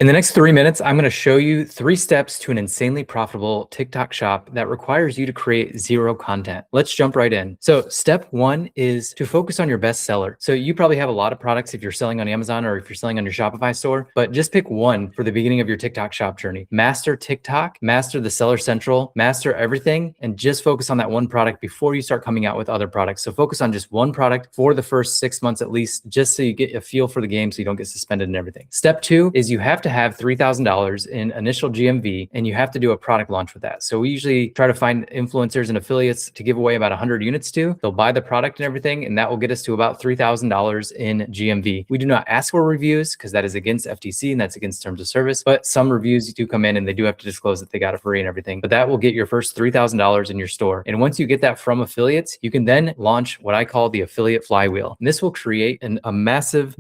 In the next 3 minutes, I'm going to show you 3 steps to an insanely profitable TikTok shop that requires you to create zero content. Let's jump right in. So step 1 is to focus on your best seller. So you probably have a lot of products if you're selling on Amazon or if you're selling on your Shopify store, but just pick one for the beginning of your TikTok shop journey. Master TikTok, master the Seller Central, master everything, and just focus on that one product before you start coming out with other products. So focus on just one product for the first 6 months at least, just so you get a feel for the game so you don't get suspended and everything. Step 2 is you have to have $3,000 in initial GMV, and you have to do a product launch with that. So we usually try to find influencers and affiliates to give away about 100 units to. They'll buy the product and everything, and that will get us to about $3,000 in GMV. We do not ask for reviews because that is against FTC and that's against terms of service, but some reviews do come in and they do have to disclose that they got it free and everything. But that will get your first $3,000 in your store. And once you get that from affiliates, you can then launch what I call the affiliate flywheel. And this will create a massive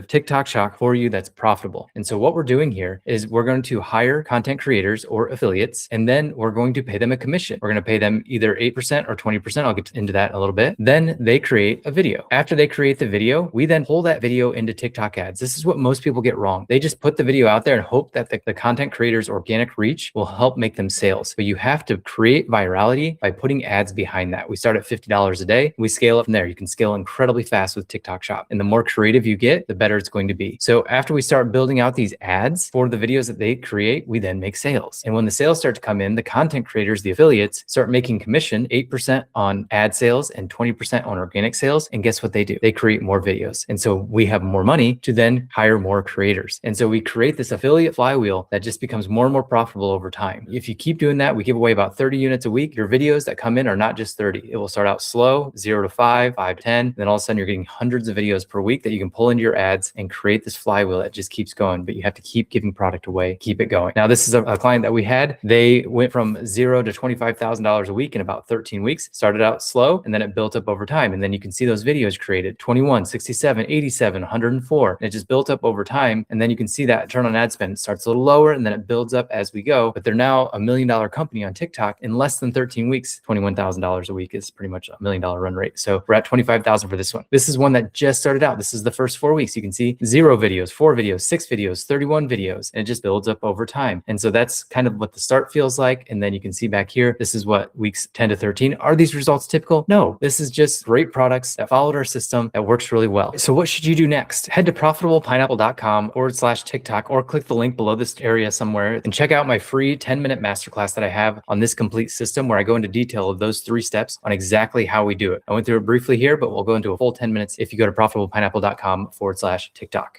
TikTok shop for you that's profitable. And so what we're doing here is we're going to hire content creators or affiliates, and then we're going to pay them a commission. We're going to pay them either 8% or 20%. I'll get into that in a little bit. Then they create a video. After they create the video, we then pull that video into TikTok ads. This is what most people get wrong. They just put the video out there and hope that the content creators' organic reach will help make them sales. But you have to create virality by putting ads behind that. We start at $50 a day. We scale up from there. You can scale incredibly fast with TikTok Shop. And the more creative you get, the better it's going to be. So after we start building out these ads for the videos that they create, we then make sales. And when the sales start to come in, the content creators, the affiliates, start making commission, 8% on ad sales and 20% on organic sales. And guess what they do? They create more videos. And so we have more money to then hire more creators. And so we create this affiliate flywheel that just becomes more and more profitable over time. If you keep doing that, we give away about 30 units a week. Your videos that come in are not just 30. It will start out slow, 0 to 5, 5 to 10. Then all of a sudden you're getting hundreds of videos per week that you can pull into your ads and create this flywheel that just keeps going. But you have to keep giving product away, keep it going. Now, this is a client that we had. They went from 0 to $25,000 a week in about 13 weeks. Started out slow, and then it built up over time. And then you can see those videos created 21, 67, 87, 104. And it just built up over time. And then you can see that return on ad spend starts a little lower, and then it builds up as we go. But they're now $1 million company on TikTok in less than 13 weeks. $21,000 a week is pretty much $1 million run rate. So we're at 25,000 for this one. This is one that just started out. This is the first 4 weeks. You can see 0 videos, 4 videos, 6 videos, 31 videos, and it just builds up over time. And so that's kind of what the start feels like. And then you can see back here, this is what weeks 10 to 13. Are these results typical? No, this is just great products that followed our system that works really well. So what should you do next? Head to profitablepineapple.com/TikTok or click the link below this area somewhere and check out my free 10-minute masterclass that I have on this complete system where I go into detail of those 3 steps on exactly how we do it. I went through it briefly here, but we'll go into a full 10 minutes if you go to profitablepineapple.com/TikTok.